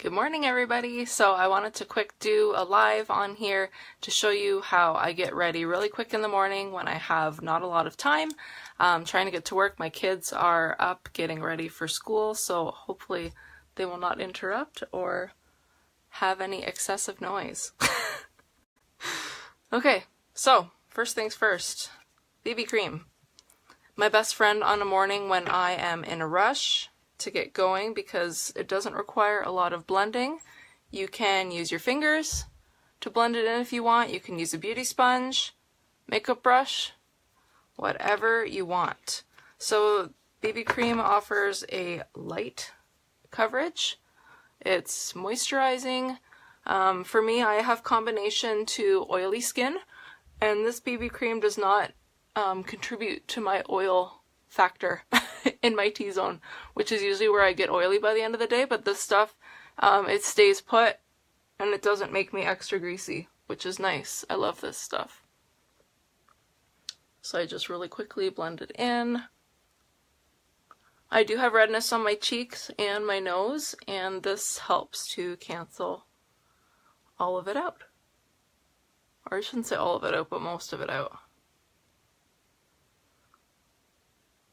Good morning, everybody. So I wanted to quick do a live on here to show you how I get ready really quick in the morning when I have not a lot of time. Trying to get to work. My kids are up getting ready for school, so hopefully they will not interrupt or have any excessive noise. Okay, so first things first, BB cream. My best friend on a morning when I am in a rush to get going because it doesn't require a lot of blending. You can use your fingers to blend it in if you want. You can use a beauty sponge, makeup brush, whatever you want. So BB cream offers a light coverage. It's moisturizing. For me, I have combination to oily skin, and this BB cream does not contribute to my oil factor in my T-zone, which is usually where I get oily by the end of the day, but this stuff, it stays put and it doesn't make me extra greasy, which is nice. I love this stuff. So I just really quickly blend it in. I do have redness on my cheeks and my nose, and this helps to cancel all of it out. Or I shouldn't say all of it out, but most of it out.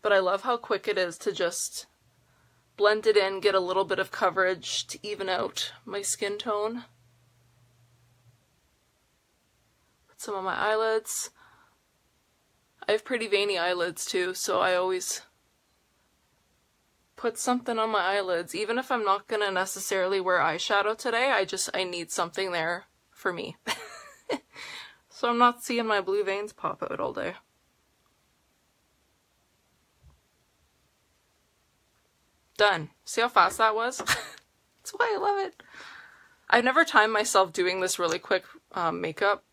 But I love how quick it is to just blend it in, get a little bit of coverage to even out my skin tone. Put some on my eyelids. I have pretty veiny eyelids too, so I always put something on my eyelids. Even if I'm not gonna necessarily wear eyeshadow today, I need something there for me. So I'm not seeing my blue veins pop out all day. Done. See how fast that was? That's why I love it. I've never timed myself doing this really quick makeup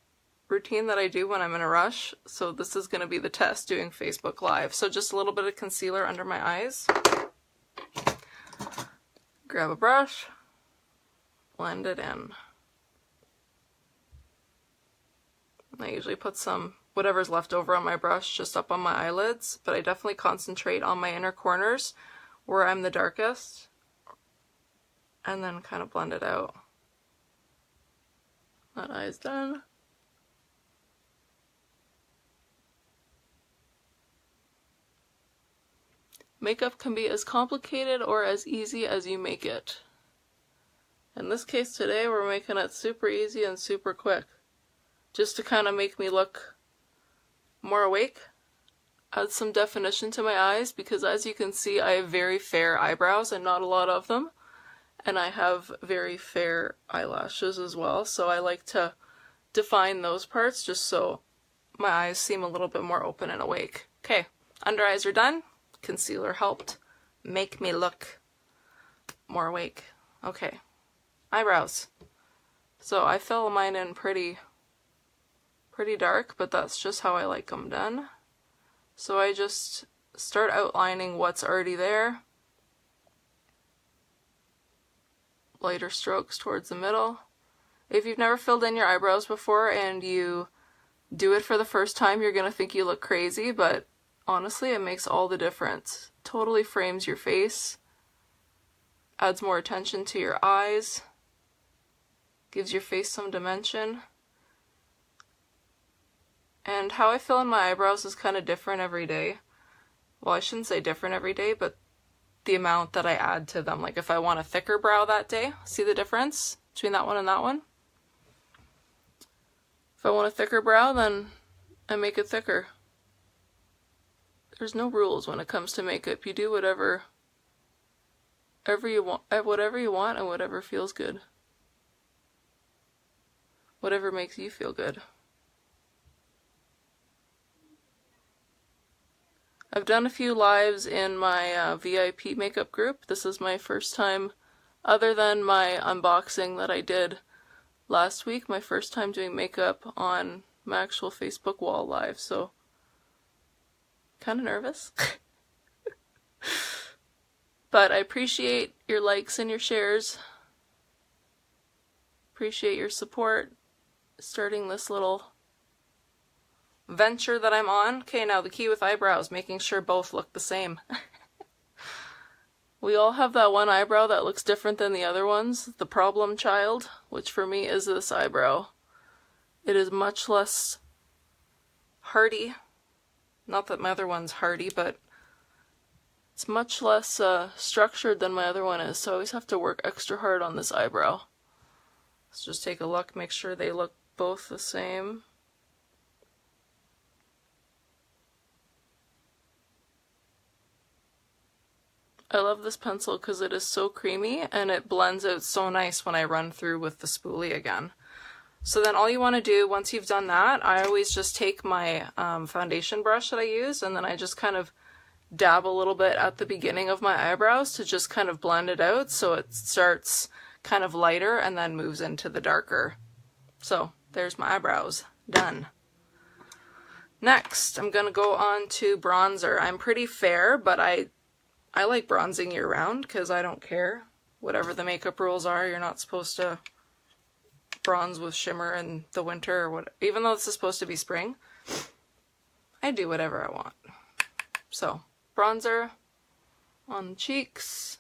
routine that I do when I'm in a rush, so this is going to be the test doing Facebook Live. So just a little bit of concealer under my eyes. Grab a brush, blend it in. I usually put some whatever's left over on my brush just up on my eyelids, but I definitely concentrate on my inner corners where I'm the darkest, and then kind of blend it out. That eye's done. Makeup can be as complicated or as easy as you make it. In this case today, we're making it super easy and super quick, just to kind of make me look more awake. Add some definition to my eyes, because as you can see, I have very fair eyebrows and not a lot of them, and I have very fair eyelashes as well, so I like to define those parts just so my eyes seem a little bit more open and awake. Okay, under eyes are done. Concealer helped make me look more awake. Okay, eyebrows. So I fill mine in pretty dark, but that's just how I like them done. So I just start outlining what's already there. Lighter strokes towards the middle. If you've never filled in your eyebrows before and you do it for the first time, you're going to think you look crazy, but honestly, it makes all the difference. Totally frames your face, adds more attention to your eyes, gives your face some dimension. And how I fill in my eyebrows is kind of different every day. Well, I shouldn't say different every day, but the amount that I add to them. Like if I want a thicker brow that day, see the difference between that one and that one? If I want a thicker brow, then I make it thicker. There's no rules when it comes to makeup. You do whatever you want and whatever feels good. Whatever makes you feel good. I've done a few lives in my VIP makeup group. This is my first time, other than my unboxing that I did last week, my first time doing makeup on my actual Facebook wall live, so kind of nervous. But I appreciate your likes and your shares. Appreciate your support starting this little venture that I'm on. Okay, now the key with eyebrows, making sure both look the same. We all have that one eyebrow that looks different than the other ones, the problem child, which for me is this eyebrow. It is much less hardy. Not that my other one's hardy, but it's much less structured than my other one is, so I always have to work extra hard on this eyebrow. Let's just take a look, make sure they look both the same. I love this pencil because it is so creamy and it blends out so nice when I run through with the spoolie again. So then all you want to do once you've done that, I always just take my foundation brush that I use and then I just kind of dab a little bit at the beginning of my eyebrows to just kind of blend it out so it starts kind of lighter and then moves into the darker. So there's my eyebrows done. Next, I'm going to go on to bronzer. I'm pretty fair, but I like bronzing year round because I don't care. Whatever the makeup rules are, you're not supposed to bronze with shimmer in the winter or what. Even though this is supposed to be spring, I do whatever I want. So, bronzer on the cheeks.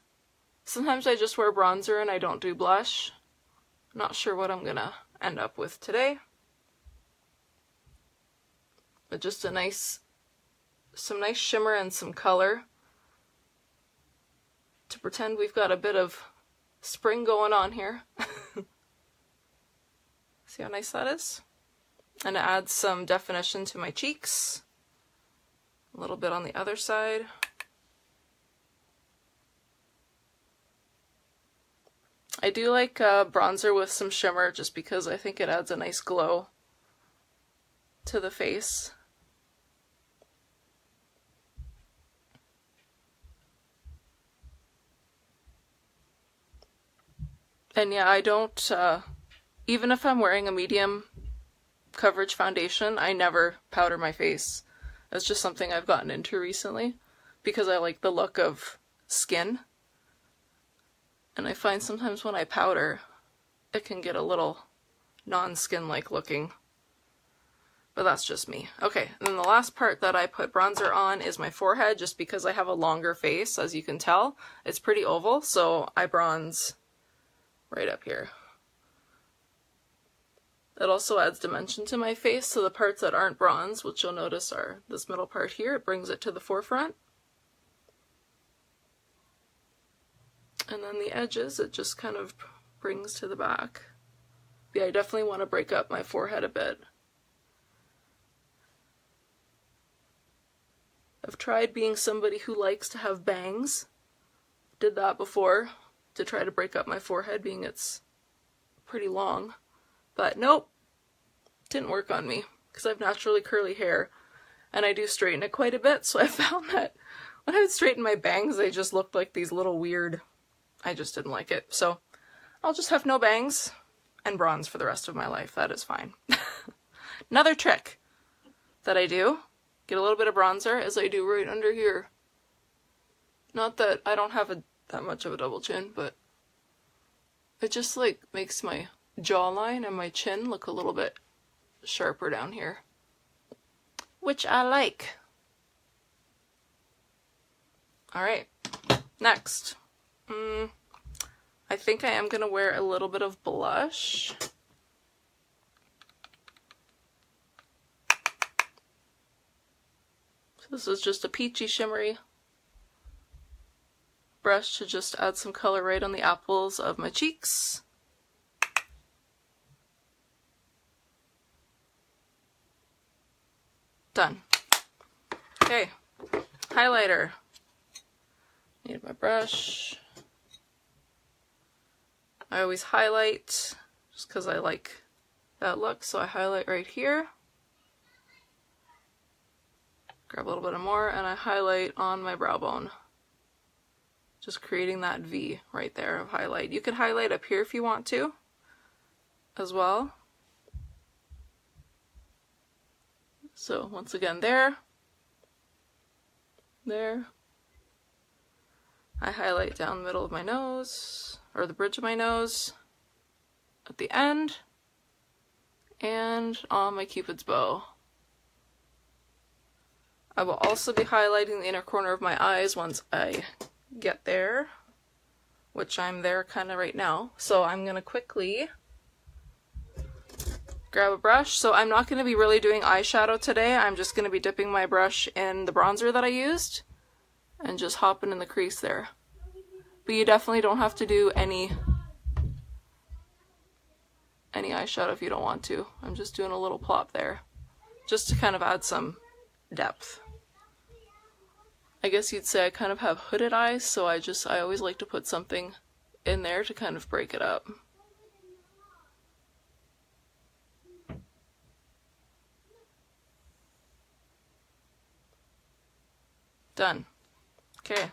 Sometimes I just wear bronzer and I don't do blush. Not sure what I'm gonna end up with today. But just some nice shimmer and some color to pretend we've got a bit of spring going on here. See how nice that is? And it adds some definition to my cheeks. A little bit on the other side. I do like bronzer with some shimmer just because I think it adds a nice glow to the face. And yeah, I don't, even if I'm wearing a medium coverage foundation, I never powder my face. That's just something I've gotten into recently because I like the look of skin. And I find sometimes when I powder, it can get a little non-skin-like looking. But that's just me. Okay, and then the last part that I put bronzer on is my forehead, just because I have a longer face, as you can tell. It's pretty oval, so I bronze right up here. It also adds dimension to my face, so the parts that aren't bronze, which you'll notice are this middle part here, it brings it to the forefront. And then the edges, it just kind of brings to the back. Yeah, I definitely want to break up my forehead a bit. I've tried being somebody who likes to have bangs. Did that before to try to break up my forehead, being it's pretty long. But nope, didn't work on me because I have naturally curly hair and I do straighten it quite a bit. So I found that when I would straighten my bangs, they just looked like these little weird, I just didn't like it. So I'll just have no bangs and bronze for the rest of my life. That is fine. Another trick that I do, get a little bit of bronzer, as I do right under here. Not that I don't have that much of a double chin, but it just like makes my jawline and my chin look a little bit sharper down here, which I like. Alright, next. I think I am going to wear a little bit of blush. So this is just a peachy shimmery brush to just add some color right on the apples of my cheeks. Done. Okay, highlighter. Need my brush. I always highlight just because I like that look, so I highlight right here. Grab a little bit more and I highlight on my brow bone. Just creating that V right there of highlight. You could highlight up here if you want to as well. So once again there. I highlight down the middle of my nose, or the bridge of my nose, at the end, and on my Cupid's bow. I will also be highlighting the inner corner of my eyes once I get there, which I'm there kind of right now. So I'm going to quickly grab a brush. So I'm not going to be really doing eyeshadow today. I'm just going to be dipping my brush in the bronzer that I used and just hopping in the crease there. But you definitely don't have to do any eyeshadow if you don't want to. I'm just doing a little plop there just to kind of add some depth. I guess you'd say I kind of have hooded eyes, so I always like to put something in there to kind of break it up. Done. Okay.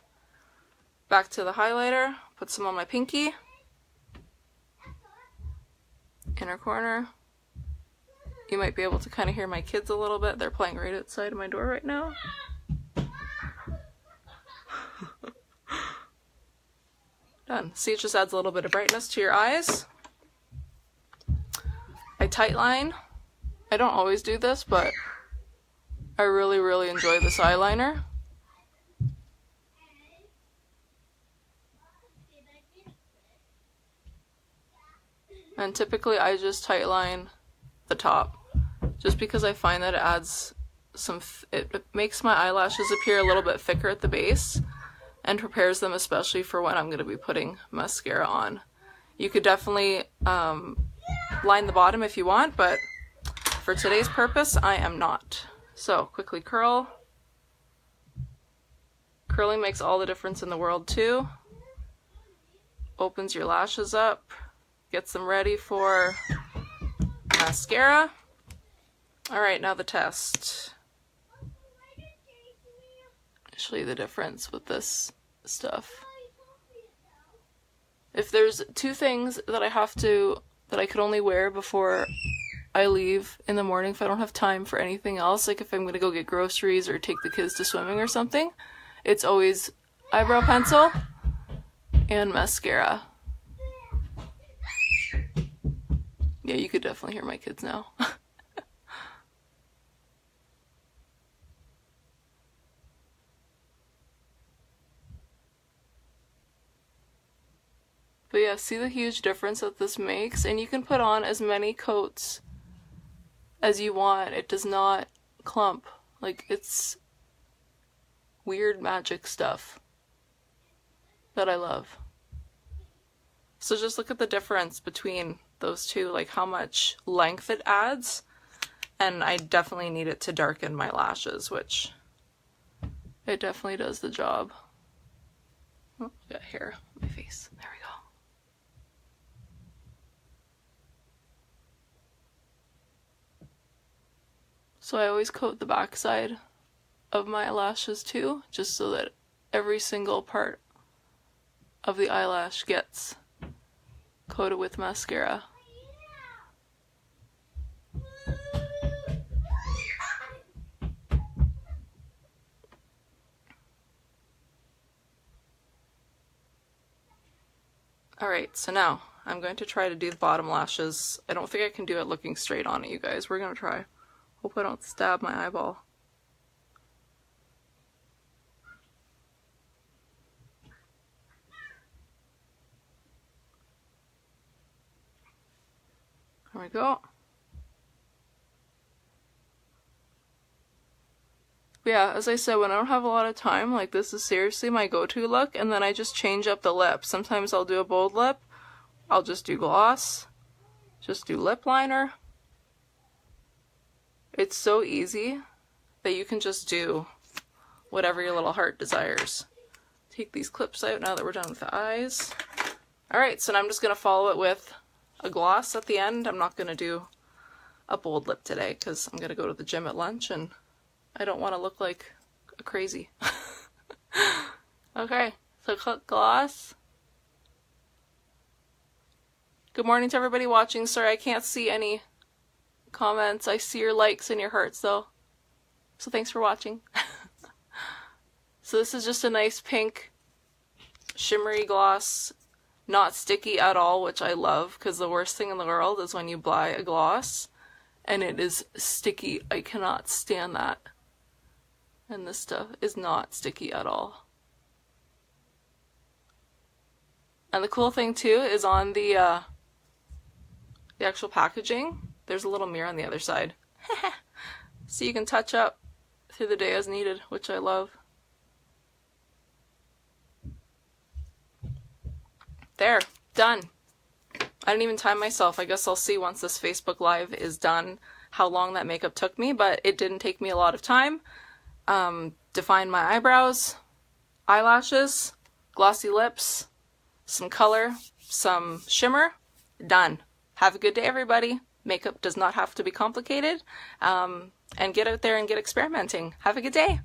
Back to the highlighter. Put some on my pinky. Inner corner. You might be able to kind of hear my kids a little bit. They're playing right outside of my door right now. Done. See, it just adds a little bit of brightness to your eyes. I tightline. I don't always do this, but I really, really enjoy this eyeliner. And typically I just tightline the top, just because I find that it adds it makes my eyelashes appear a little bit thicker at the base and prepares them especially for when I'm going to be putting mascara on. You could definitely line the bottom if you want, but for today's purpose I am not. So quickly curl. Curling makes all the difference in the world too. Opens your lashes up. Gets them ready for mascara. Alright, now the test. I'll show you the difference with this stuff. If there's two things that I could only wear before I leave in the morning, if I don't have time for anything else, like if I'm gonna go get groceries or take the kids to swimming or something, it's always eyebrow pencil and mascara. Yeah, you could definitely hear my kids now. But yeah, see the huge difference that this makes? And you can put on as many coats as you want. It does not clump. Like, it's weird magic stuff that I love. So just look at the difference between those two, like how much length it adds. And I definitely need it to darken my lashes, which it definitely does the job. Oh, got hair on my face. There we go. So I always coat the backside of my lashes too, just so that every single part of the eyelash gets coated with mascara. Alright, so now I'm going to try to do the bottom lashes. I don't think I can do it looking straight on it, you guys. We're going to try. Hope I don't stab my eyeball. There we go. But yeah, as I said, when I don't have a lot of time, like this is seriously my go-to look, and then I just change up the lip. Sometimes I'll do a bold lip, I'll just do gloss, just do lip liner. It's so easy that you can just do whatever your little heart desires. Take these clips out now that we're done with the eyes. Alright, so now I'm just going to follow it with a gloss at the end. I'm not going to do a bold lip today because I'm going to go to the gym at lunch and I don't want to look like a crazy. Okay, so click gloss. Good morning to everybody watching. Sorry, I can't see any comments. I see your likes and your hearts though. So thanks for watching. So this is just a nice pink shimmery gloss. Not sticky at all, which I love, because the worst thing in the world is when you buy a gloss and it is sticky. I cannot stand that. And this stuff is not sticky at all. And the cool thing too is on the actual packaging, there's a little mirror on the other side. So you can touch up through the day as needed, which I love. There, done. I didn't even time myself. I guess I'll see once this Facebook Live is done how long that makeup took me, but it didn't take me a lot of time. Defined my eyebrows, eyelashes, glossy lips, some color, some shimmer, done. Have a good day, everybody. Makeup does not have to be complicated. And get out there and get experimenting. Have a good day.